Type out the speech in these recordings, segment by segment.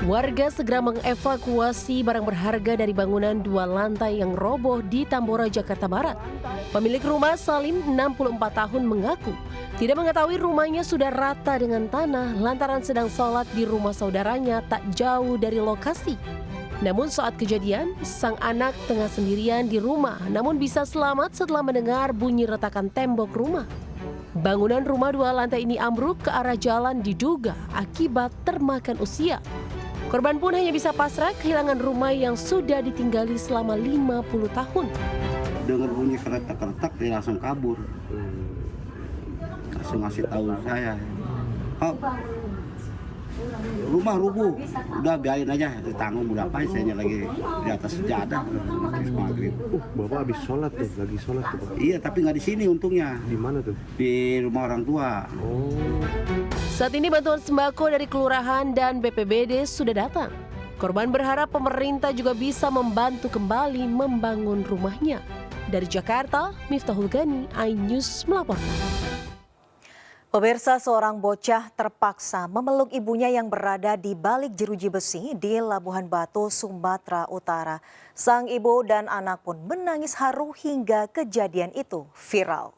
Warga segera mengevakuasi barang berharga dari bangunan 2 lantai yang roboh di Tambora, Jakarta Barat. Pemilik rumah Salim, 64 tahun, mengaku tidak mengetahui rumahnya sudah rata dengan tanah lantaran sedang sholat di rumah saudaranya tak jauh dari lokasi. Namun saat kejadian, sang anak tengah sendirian di rumah namun bisa selamat setelah mendengar bunyi retakan tembok rumah. Bangunan rumah 2 lantai ini ambruk ke arah jalan diduga akibat termakan usia. Korban pun hanya bisa pasrah kehilangan rumah yang sudah ditinggali selama 50 tahun. Dengar bunyi keretak-keretak, dia langsung kabur. Langsung ngasih tahu saya, "Oh, rumah rubuh, udah biarin aja, ditanggung udah apa, saya lagi di atas sejadah habis maghrib." Bapak habis sholat tuh, lagi sholat tuh Bapak? Iya, tapi nggak di sini untungnya. Di mana tuh? Di rumah orang tua. Oh. Saat ini bantuan sembako dari kelurahan dan BPBD sudah datang. Korban berharap pemerintah juga bisa membantu kembali membangun rumahnya. Dari Jakarta, Miftahul Gani, iNews melaporkan. Pemirsa, seorang bocah terpaksa memeluk ibunya yang berada di balik jeruji besi di Labuhan Batu, Sumatera Utara. Sang ibu dan anak pun menangis haru hingga kejadian itu viral.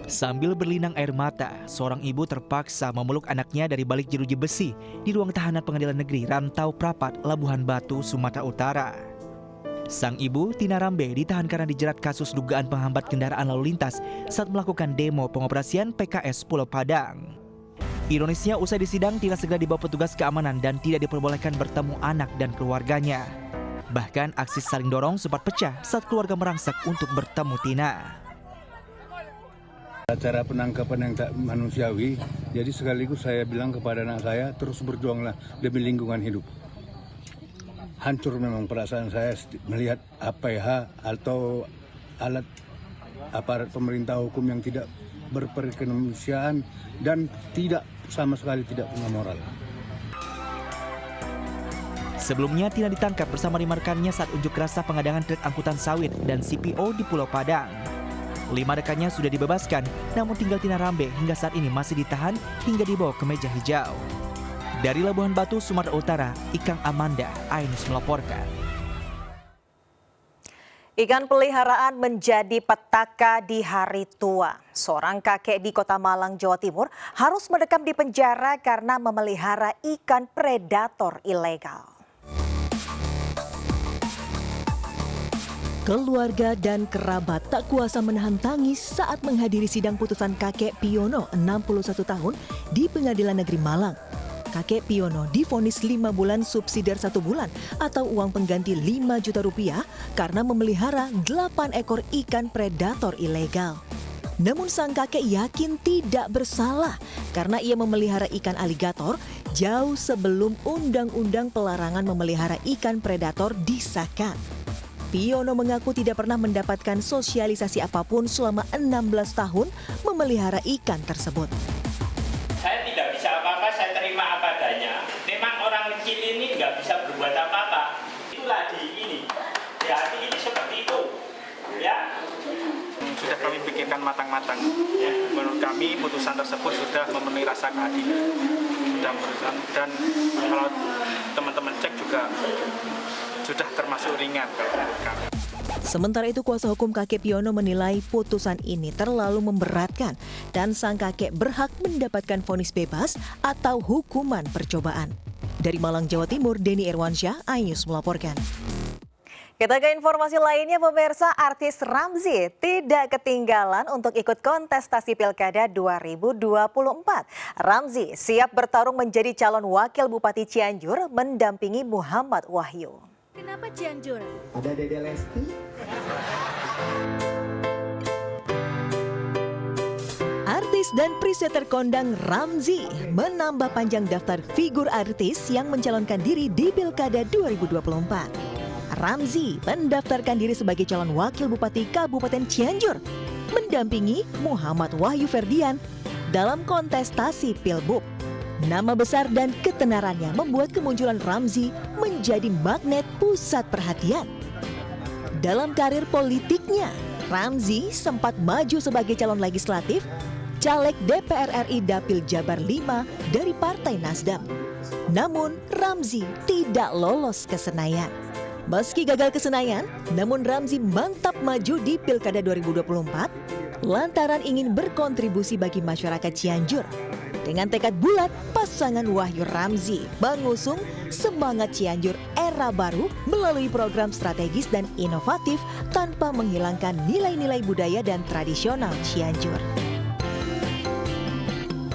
Sambil berlinang air mata, seorang ibu terpaksa memeluk anaknya dari balik jeruji besi di ruang tahanan Pengadilan Negeri Rantau Prapat, Labuhan Batu, Sumatera Utara. Sang ibu, Tina Rambe, ditahan karena dijerat kasus dugaan penghambat kendaraan lalu lintas saat melakukan demo pengoperasian PKS Pulau Padang. Ironisnya, usai disidang, Tina segera dibawa petugas keamanan dan tidak diperbolehkan bertemu anak dan keluarganya. Bahkan aksi saling dorong sempat pecah saat keluarga merangsak untuk bertemu Tina. Cara penangkapan yang tak manusiawi, jadi sekaligus saya bilang kepada anak saya, terus berjuanglah demi lingkungan hidup. Hancur memang perasaan saya melihat APH atau alat aparat pemerintah hukum yang tidak berperkemanusiaan dan tidak sama sekali tidak punya moral. Sebelumnya, Tina ditangkap bersama 5 rekannya saat unjuk rasa pengadangan truk angkutan sawit dan CPO di Pulau Padang. 5 rekannya sudah dibebaskan, namun tinggal Tina Rambe hingga saat ini masih ditahan hingga dibawa ke meja hijau. Dari Labuhan Batu, Sumatera Utara, Ikang Amanda, iNews melaporkan. Ikan peliharaan menjadi petaka di hari tua. Seorang kakek di Kota Malang, Jawa Timur harus mendekam di penjara karena memelihara ikan predator ilegal. Keluarga dan kerabat tak kuasa menahan tangis saat menghadiri sidang putusan kakek Piono, 61 tahun, di Pengadilan Negeri Malang. Kakek Piono divonis 5 bulan subsidiar 1 bulan atau uang pengganti 5 juta rupiah karena memelihara 8 ekor ikan predator ilegal. Namun sang kakek yakin tidak bersalah karena ia memelihara ikan aligator jauh sebelum undang-undang pelarangan memelihara ikan predator disahkan. Piono mengaku tidak pernah mendapatkan sosialisasi apapun selama 16 tahun memelihara ikan tersebut. Saya tidak bisa apa-apa, saya terima apa adanya. Memang orang kecil ini nggak bisa berbuat apa-apa. Itulah di ini. Ya, ini seperti itu. Ya. Sudah kami pikirkan matang-matang. Ya, menurut kami putusan tersebut sudah memenuhi rasa keadilan. Dan kalau teman-teman cek juga sudah termasuk ringan kalau menurut kami. Sementara itu, kuasa hukum kakek Piono menilai putusan ini terlalu memberatkan dan sang kakek berhak mendapatkan vonis bebas atau hukuman percobaan. Dari Malang, Jawa Timur, Denny Irwansyah, iNews melaporkan. Kita ke informasi lainnya, pemirsa. Artis Ramzy tidak ketinggalan untuk ikut kontestasi Pilkada 2024. Ramzy siap bertarung menjadi calon wakil Bupati Cianjur mendampingi Muhammad Wahyu. Kenapa Cianjur? Ada Dede Lesti. Artis dan presetter kondang Ramzy menambah panjang daftar figur artis yang mencalonkan diri di Pilkada 2024. Ramzy mendaftarkan diri sebagai calon wakil Bupati Kabupaten Cianjur, mendampingi Muhammad Wahyu Ferdian dalam kontestasi Pilbub. Nama besar dan ketenarannya membuat kemunculan Ramzy menjadi magnet pusat perhatian. Dalam karir politiknya, Ramzi sempat maju sebagai calon legislatif, caleg DPR RI Dapil Jabar 5 dari Partai Nasdem. Namun Ramzi tidak lolos ke Senayan. Meski gagal ke Senayan, namun Ramzi mantap maju di Pilkada 2024 lantaran ingin berkontribusi bagi masyarakat Cianjur. Dengan tekad bulat, pasangan Wahyu Ramzi mengusung Semangat Cianjur Era Baru melalui program strategis dan inovatif tanpa menghilangkan nilai-nilai budaya dan tradisional Cianjur.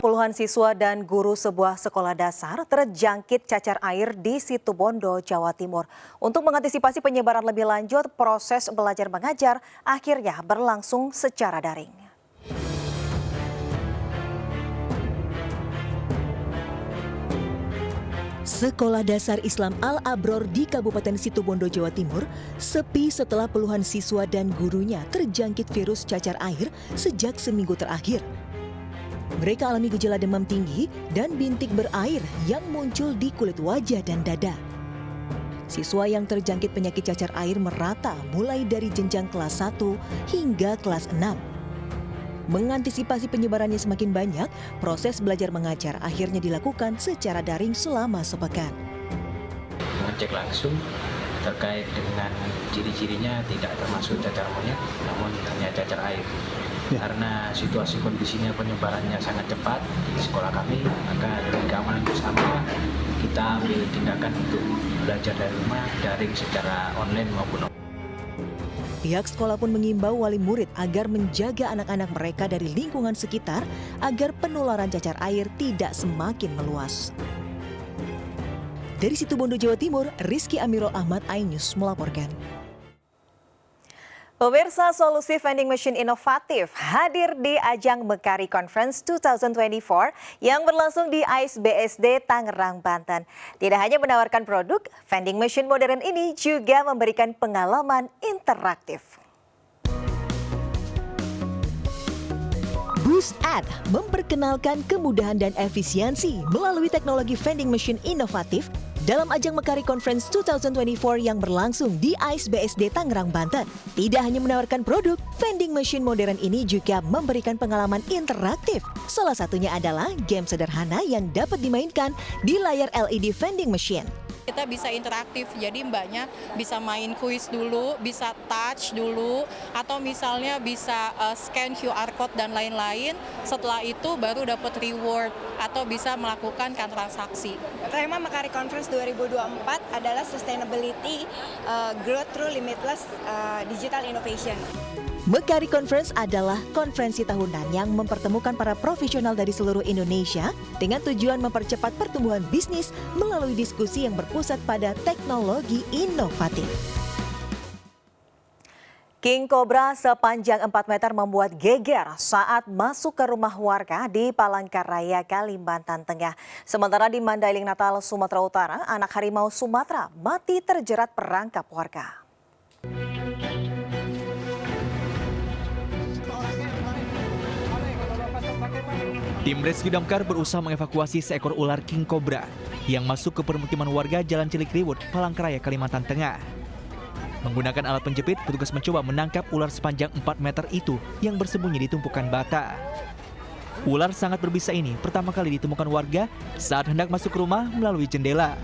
Puluhan siswa dan guru sebuah sekolah dasar terjangkit cacar air di Situbondo, Jawa Timur. Untuk mengantisipasi penyebaran lebih lanjut, proses belajar mengajar akhirnya berlangsung secara daring. Sekolah Dasar Islam Al-Abror di Kabupaten Situbondo, Jawa Timur sepi setelah puluhan siswa dan gurunya terjangkit virus cacar air sejak seminggu terakhir. Mereka alami gejala demam tinggi dan bintik berair yang muncul di kulit wajah dan dada. Siswa yang terjangkit penyakit cacar air merata mulai dari jenjang kelas 1 hingga kelas 6. Mengantisipasi penyebarannya semakin banyak, proses belajar mengajar akhirnya dilakukan secara daring selama sepekan. Mengecek langsung terkait dengan ciri-cirinya tidak termasuk cacar monyet, namun hanya cacar air. Karena situasi kondisinya penyebarannya sangat cepat di sekolah kami, maka dengan keamanan bersama kita ambil tindakan untuk belajar dari rumah, daring secara online maupun offline. Pihak sekolah pun mengimbau wali murid agar menjaga anak-anak mereka dari lingkungan sekitar agar penularan cacar air tidak semakin meluas. Dari Situbondo, Jawa Timur, Rizky Amirul Ahmad, iNews melaporkan. Pemirsa, solusi vending machine inovatif hadir di ajang Mekari Conference 2024 yang berlangsung di AIS BSD Tangerang, Banten. Tidak hanya menawarkan produk, vending machine modern ini juga memberikan pengalaman interaktif. Boost Ad memperkenalkan kemudahan dan efisiensi melalui teknologi vending machine inovatif dalam ajang Mekari Conference 2024 yang berlangsung di AIS BSD Tangerang, Banten. Tidak hanya menawarkan produk, vending machine modern ini juga memberikan pengalaman interaktif. Salah satunya adalah game sederhana yang dapat dimainkan di layar LED vending machine. Kita bisa interaktif, jadi mbaknya bisa main kuis dulu, bisa touch dulu, atau misalnya bisa scan QR code dan lain-lain. Setelah itu baru dapat reward atau bisa melakukan transaksi. Tema Mekari Conference 2024 adalah Sustainability Growth Through Limitless Digital Innovation. Mekari Conference adalah konferensi tahunan yang mempertemukan para profesional dari seluruh Indonesia dengan tujuan mempercepat pertumbuhan bisnis melalui diskusi yang berpusat pada teknologi inovatif. King Cobra sepanjang 4 meter membuat geger saat masuk ke rumah warga di Palangkaraya, Kalimantan Tengah. Sementara di Mandailing Natal, Sumatera Utara, anak harimau Sumatera mati terjerat perangkap warga. Tim Rescue Damkar berusaha mengevakuasi seekor ular King Cobra yang masuk ke permukiman warga Jalan Cilikriwut, Palangkaraya, Kalimantan Tengah. Menggunakan alat penjepit, petugas mencoba menangkap ular sepanjang 4 meter itu yang bersembunyi di tumpukan bata. Ular sangat berbisa ini pertama kali ditemukan warga saat hendak masuk ke rumah melalui jendela.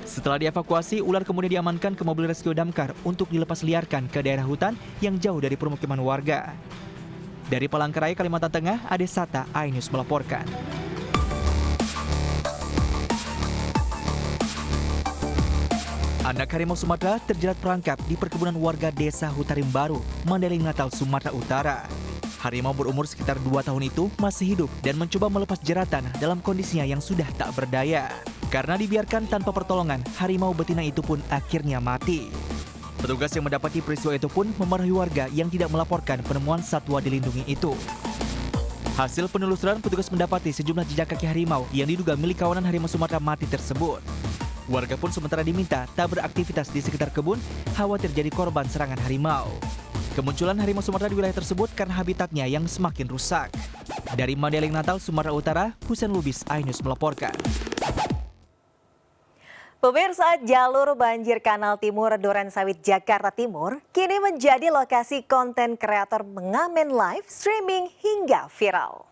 Setelah dievakuasi, ular kemudian diamankan ke mobil rescue damkar untuk dilepas liarkan ke daerah hutan yang jauh dari permukiman warga. Dari Palangkaraya, Kalimantan Tengah, Ade Sata, iNews melaporkan. Anak harimau Sumatera terjerat perangkap di perkebunan warga Desa Hutarim Baru, Mandailing Natal, Sumatera Utara. Harimau berumur sekitar 2 tahun itu masih hidup dan mencoba melepas jeratan dalam kondisinya yang sudah tak berdaya. Karena dibiarkan tanpa pertolongan, harimau betina itu pun akhirnya mati. Petugas yang mendapati peristiwa itu pun memarahi warga yang tidak melaporkan penemuan satwa dilindungi itu. Hasil penelusuran, petugas mendapati sejumlah jejak kaki harimau yang diduga milik kawanan harimau Sumatera mati tersebut. Warga pun sementara diminta tak beraktivitas di sekitar kebun, khawatir jadi korban serangan harimau. Kemunculan harimau Sumatera di wilayah tersebut karena habitatnya yang semakin rusak. Dari Mandailing Natal, Sumatera Utara, Husein Lubis, iNews melaporkan. Pemirsa, jalur banjir Kanal Timur Durensawit Jakarta Timur kini menjadi lokasi konten kreator mengamen live streaming hingga viral.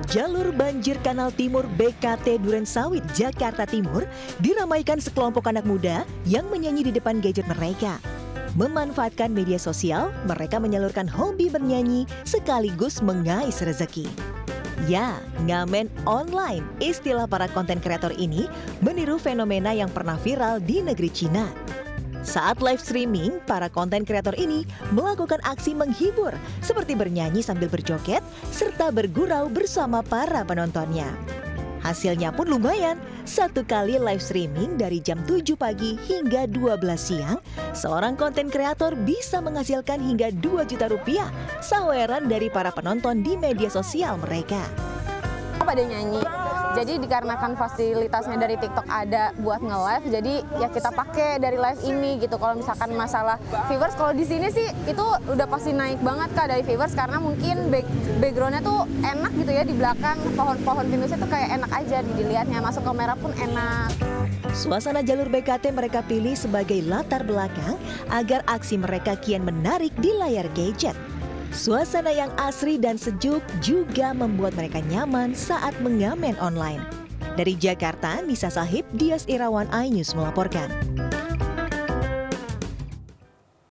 Jalur banjir Kanal Timur BKT Durensawit Jakarta Timur diramaikan sekelompok anak muda yang menyanyi di depan gadget mereka. Memanfaatkan media sosial, mereka menyalurkan hobi bernyanyi sekaligus mengais rezeki. Ya, ngamen online, istilah para konten kreator ini meniru fenomena yang pernah viral di negeri Cina. Saat live streaming, para konten kreator ini melakukan aksi menghibur seperti bernyanyi sambil berjoget serta bergurau bersama para penontonnya. Hasilnya pun lumayan, satu kali live streaming dari jam 7 pagi hingga 12 siang, seorang konten kreator bisa menghasilkan hingga 2 juta rupiah saweran dari para penonton di media sosial mereka. Pada nyanyi, jadi dikarenakan fasilitasnya dari TikTok ada buat nge-live, jadi ya kita pakai dari live ini gitu. Kalau misalkan masalah viewers, kalau di sini sih itu udah pasti naik banget Kak dari viewers, karena mungkin backgroundnya tuh enak gitu ya, di belakang pohon-pohon pinusnya tuh kayak enak aja dilihatnya, masuk kamera pun enak. Suasana jalur BKT mereka pilih sebagai latar belakang agar aksi mereka kian menarik di layar gadget. Suasana yang asri dan sejuk juga membuat mereka nyaman saat mengamen online. Dari Jakarta, Nisa Sahib, Dias Irawan, iNews melaporkan.